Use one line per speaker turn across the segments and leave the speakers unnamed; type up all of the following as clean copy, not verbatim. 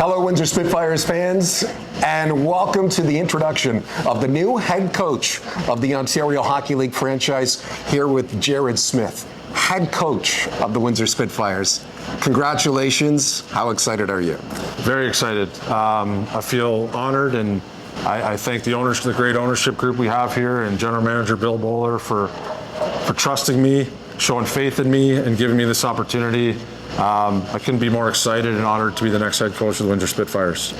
Hello, Windsor Spitfires fans, and welcome to the introduction of the new head coach of the Ontario Hockey League franchise, here with Jerrod Smith, head coach of the Windsor Spitfires. Congratulations. How excited are you?
Very excited. I feel honored, and I thank the great ownership group we have here, and General Manager Bill Bowler for trusting me, showing faith in me, and giving me this opportunity. I couldn't be more excited and honored to be the next head coach of the Windsor Spitfires.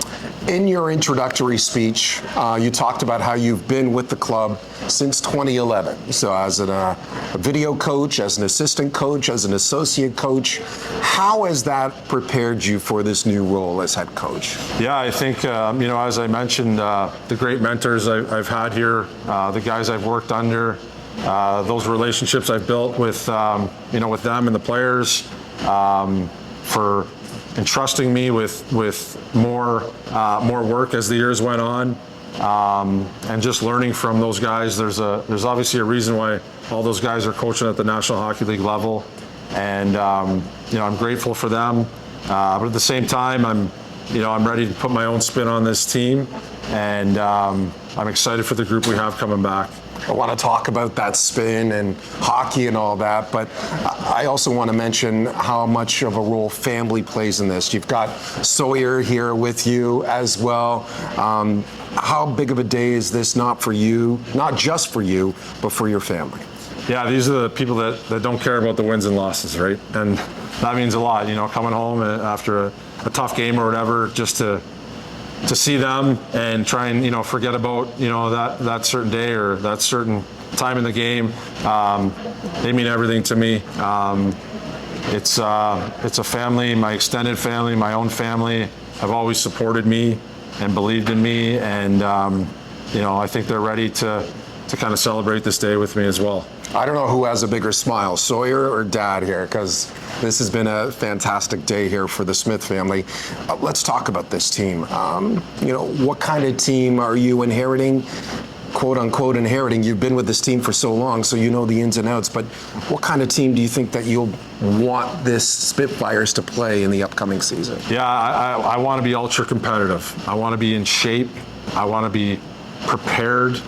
In your introductory speech, you talked about how you've been with the club since 2011. So as a video coach, as an assistant coach, as an associate coach, how has that prepared you for this new role as head coach?
Yeah, I think, as I mentioned, the great mentors I've had here, the guys I've worked under, those relationships I've built with them and the players, for entrusting me with more work as the years went on, and just learning from those guys. There's obviously a reason why all those guys are coaching at the National Hockey League level, and I'm grateful for them. But at the same time, I'm ready to put my own spin on this team, and I'm excited for the group we have coming back.
I want to talk about that spin and hockey and all that, but I also want to mention how much of a role family plays in this. You've got Sawyer here with you as well. How big of a day is this, not just for you, but for your family?
Yeah, these are the people that don't care about the wins and losses, right? And that means a lot, coming home after a tough game or whatever, just to see them and try and forget about that certain day or that certain time in the game. They mean everything to me. It's a family, my extended family, my own family have always supported me and believed in me, and I think they're ready to kind of celebrate this day with me as well.
I don't know who has a bigger smile, Sawyer or Dad here, because this has been a fantastic day here for the Smith family. Let's talk about this team. What kind of team are you inheriting? Quote unquote inheriting. You've been with this team for so long, so you know the ins and outs, but what kind of team do you think that you'll want this Spitfires to play in the upcoming season?
Yeah, I want to be ultra competitive. I want to be in shape. I want to be prepared.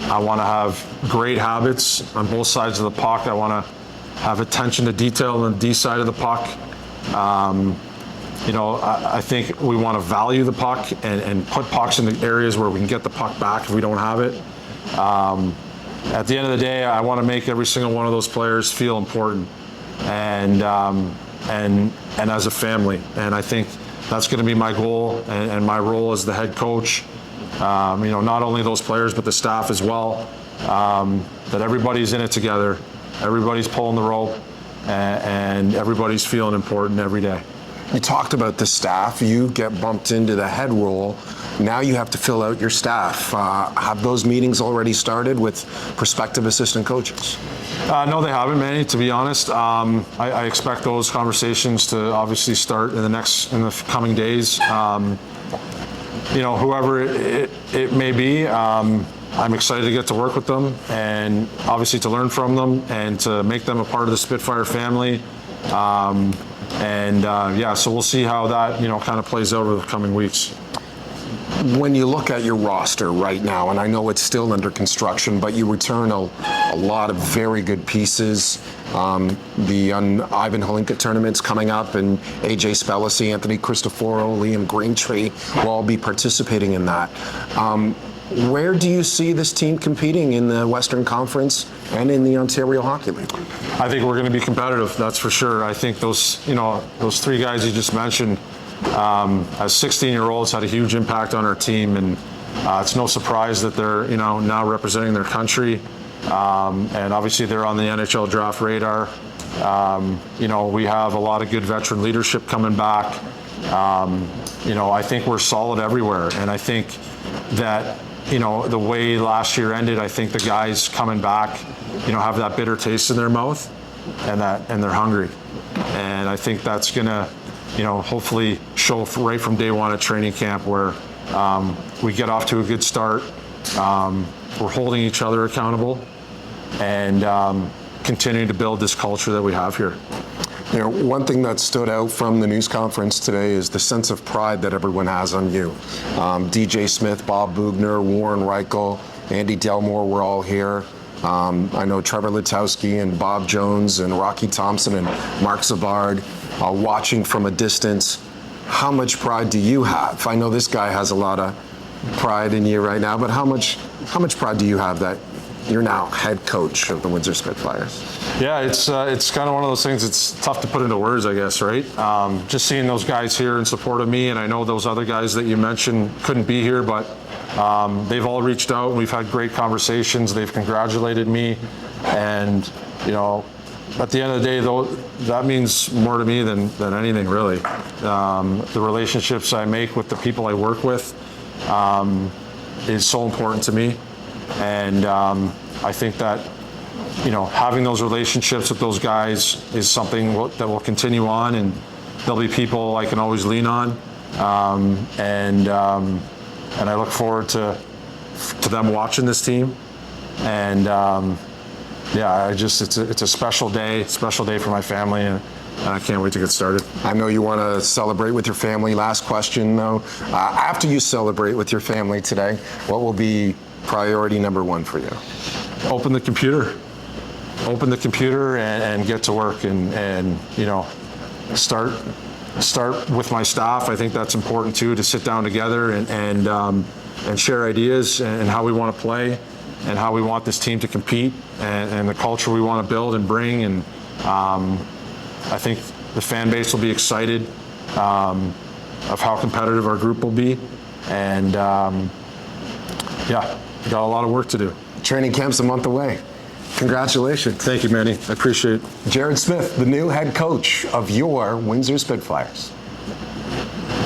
I want to have great habits on both sides of the puck. I want to have attention to detail on the D side of the puck. I think we want to value the puck and put pucks in the areas where we can get the puck back if we don't have it. At the end of the day, I want to make every single one of those players feel important and as a family. And I think that's going to be my goal and my role as the head coach. Not only those players, but the staff as well, that everybody's in it together, everybody's pulling the rope, and everybody's feeling important every day.
You talked about the staff. You get bumped into the head role. Now you have to fill out your staff. Have those meetings already started with prospective assistant coaches?
No, they haven't, Manny, to be honest. I expect those conversations to obviously start in the coming days. Whoever it may be, I'm excited to get to work with them and obviously to learn from them and to make them a part of the Spitfire family. So we'll see how that kind of plays out over the coming weeks.
When you look at your roster right now, and I know it's still under construction, but you return a lot of very good pieces. The Ivan Holinka tournament's coming up, and AJ Spellisy, Anthony Cristoforo, Liam Greentree will all be participating in that. Where do you see this team competing in the Western Conference and in the Ontario Hockey League?
I think we're going to be competitive, that's for sure. I think those three guys you just mentioned, as 16-year-olds, had a huge impact on our team, and it's no surprise that they're now representing their country, and obviously they're on the NHL draft radar. We have a lot of good veteran leadership coming back. I think we're solid everywhere, and I think that the way last year ended, I think the guys coming back have that bitter taste in their mouth, and they're hungry, and I think that's gonna hopefully show right from day one at training camp, where we get off to a good start. We're holding each other accountable and continuing to build this culture that we have here.
You know, one thing that stood out from the news conference today is the sense of pride that everyone has on you. DJ Smith, Bob Bugner, Warren Reichel, Andy Delmore were all here. I know Trevor Litowski and Bob Jones and Rocky Thompson and Mark Savard watching from a distance. How much pride do you have? I know this guy has a lot of pride in you right now, but how much pride do you have that you're now head coach of the Windsor Spitfires?
Yeah, it's kind of one of those things. It's tough to put into words, I guess, right? Just seeing those guys here in support of me, and I know those other guys that you mentioned couldn't be here, but they've all reached out. And we've had great conversations. They've congratulated me, and you know, at the end of the day, though, that means more to me than anything, really. The relationships I make with the people I work with is so important to me, and I think that, you know, having those relationships with those guys is something that will continue on, and there'll be people I can always lean on, and I look forward to them watching this team, and yeah, it's a special day for my family, and I can't wait to get started.
I know you want to celebrate with your family. Last question, though. After you celebrate with your family today, what will be priority number one for you?
Open the computer and get to work, and you know, start with my staff. I think that's important too, to sit down together and share ideas and how we want to play and how we want this team to compete and the culture we want to build and bring. And I think the fan base will be excited of how competitive our group will be. And yeah, we got a lot of work to do.
Training camp's a month away. Congratulations.
Thank you, Manny. I appreciate it.
Jerrod Smith, the new head coach of your Windsor Spitfires.